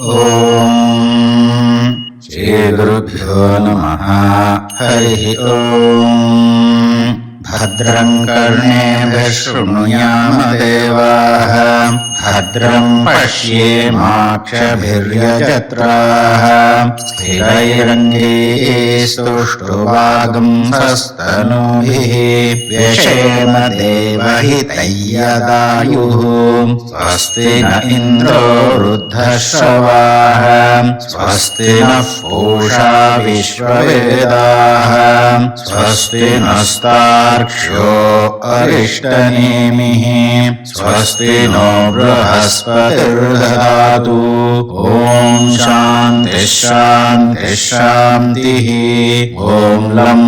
ಓಂ ಶ್ರೀ ಗುರುಭ್ಯೋ ನಮಃ. ಹರಿ ಓಂ. ಭದ್ರಂ ಕರ್ಣೇಭಿಃ ಶೃಣುಯಾಮ ದೇವಾಃ, ಭದ್ರಂ ಪಶ್ಯೇಮಾಕ್ಷಭಿರ್ಯಜತ್ರಾಃ, ಸ್ಥಿರೈರಂಗೈಸ್ತುಷ್ಟುವಾಗುಂಸಸ್ತನೂಭಿಃ, ವ್ಯಶೇಮ ದೇವಹಿತೈಯದಾಯುಃ. ಸ್ವಸ್ತಿ ನ ಇಂದ್ರೋ ವೃद्धಶ್ರವಾಃ, ಸ್ವಸ್ತಿ ನಃ पूषा विश्ववेदाः, स्वस्ति नस्तार्क्ष्यो अरिष्टनेमिः, स्वस्ति नो बृहस्पतिर्दधातु. ॐ शान्तिः शान्तिः शान्तिः. ॐ लं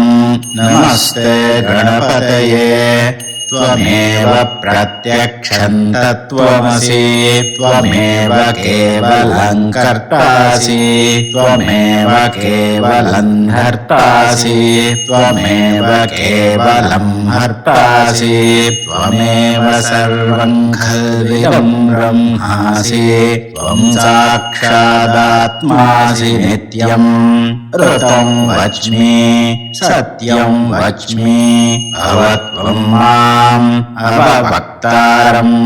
नमस्ते गणपतये. त्वमेव प्रत्यक्षं तत्त्वमसि, त्वमेव केवलं कर्तासि, त्वमेव केवलं हर्तासि, त्वमेव केवलं हर्तासि, त्वमेव सर्वं खल्विदं ब्रह्मासि, त्वं साक्षादात्मासि नित्यम्. ऋतं वच्मि सत्यं वच्मि, भवत्वं माम् अववक्तारम्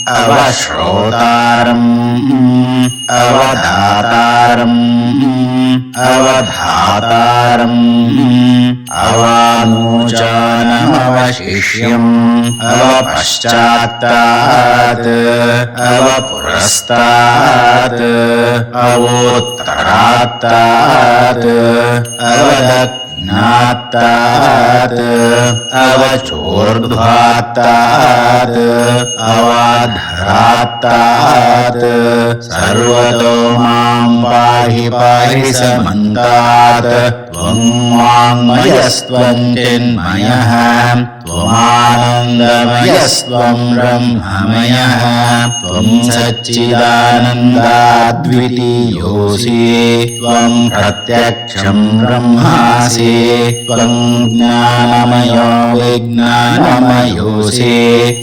अवश्रोतारम् अवधातारम् अवधातारम् अवानूचानमवशिष्यम् अवपश्चात्तात् अवपुरस्तात् अवोत्तरात्तात् अवदक्षिणात्तात् अवचोर्ध्वात्तात् अवाधरात्तात् सर्वतो मां पाहि पाहि समन्तात्. त्वं वाङ्मयस्त्वं चिन्मयः, त्वमानन्दमयस्त्वं ब्रह्ममयः, त्वं सच्चिदानन्दाद्वितीयोऽसि, त्वं प्रत्यक्षं ब्रह्मासि, त्वं ज्ञानमयो विज्ञानमयोऽसि.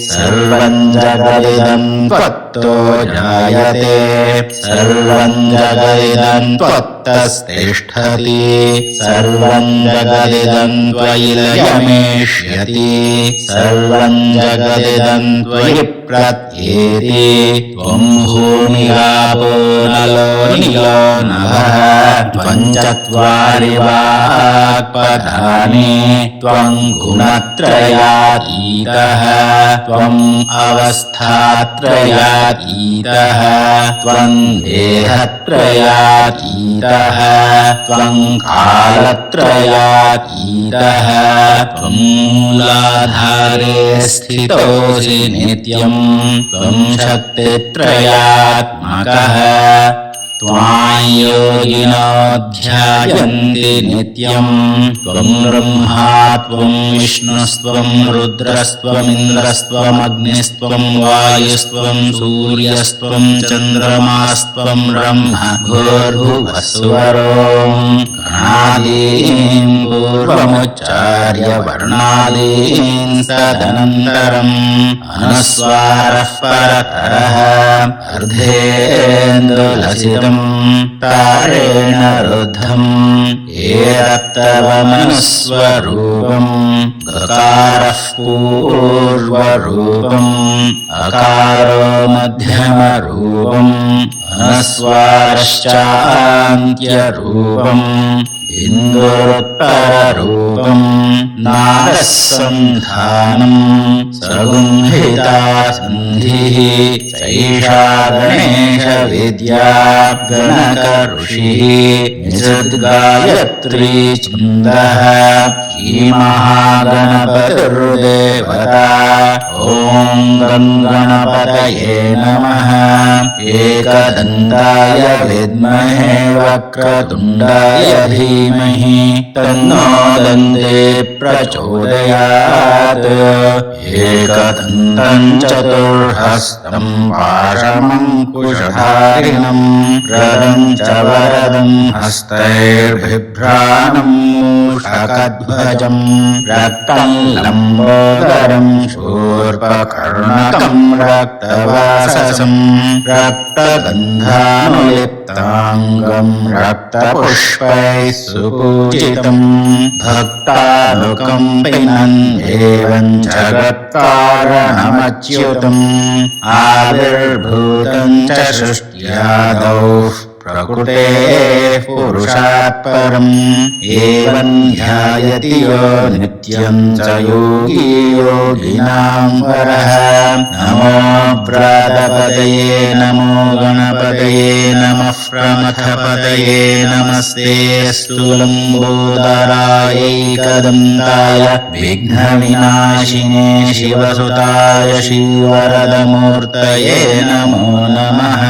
सर्वं जगदिदं त्वत्तो जायते, सर्वं जगदिदं त्वत्तस्तिष्ठति, सर्वं जगदिदं त्वयि लयमेष्यति, सर्वं जगदिदं त्वयि प्रत्येति. त्वं भूमिरापो नलो निलो नभः, त्वं चत्वारि वाक्पदानि, त्वं गुणत्रयातीतः, त्वम् अवस्थात्रयातीतः, त्वं देहत्रयातीतः, त्वं कालत्रयातीतः, त्वं मूलाधारे स्थितोऽसि नित्यम्, त्वं शक्तित्रयात्मकः. त्वां योगिनो ध्यायन्ति नित्यम्, त्वं ब्रह्मा त्वं विष्णुस्त्वं रुद्रस्त्वमिन्द्रस्त्वमग्निस्त्वं वायुस्त्वं सूर्यस्त्वं चन्द्रमास्त्वं ब्रह्म भूर्भुवस्वरों. गणादीन् पूर्वमुच्चार्य वर्णादीन् तदनन्तरम् अनुस्वारः परतरः अर्धेन्दुलसितम् तारेण रुद्धम्. एतत्तव मनुस्वरूपम् गकारः पूर्वरूपम्, अकारो मध्यमरूपम्, अनुस्वारश्चान्त्यरूपम्, बिन्दुरुत्तररूपम्. नादः सन्धानम् सगुंहिता सन्धिः, सैषा गणेशविद्या गणकऋषिः निषद्गायत्री छन्दः. श्रीमहागणपतिर्देवता. ॐ गणपतये नमः. एकदन्ताय विद्महे वक्रतुण्डाय धीमहि तन्नो दन्ते प्रचोदयात्. एकदन्तं चतुर्हस्तं पाशमङ्कुशधारिणं रदं च वरदं हस्तैर्बिभ्राणं मूषकध्वजं रक्तं लम्बोदरं शूर शूर्पकर्णकम् रक्तवाससम् रक्तगन्धानुलिप्ताङ्गम् रक्तपुष्पैः सुपूजितम् भक्तानुकम्पिनम् एवम् जगत्कारणमच्युतम् आविर्भूतम् च सृष्ट्यादौ प्रकृतेः पुरुषात् परम् एवम् ध्यायति यो नित्यम् च योगी योगिनाम् वरः नमो व्रातपतये नमो गणपतये नमः प्रमथपतये नमस्ते स्थूलम्बोदरायैकदन्ताय विघ्नविनाशिने शिवसुताय श्रीवरदमूर्तये नमो नमः।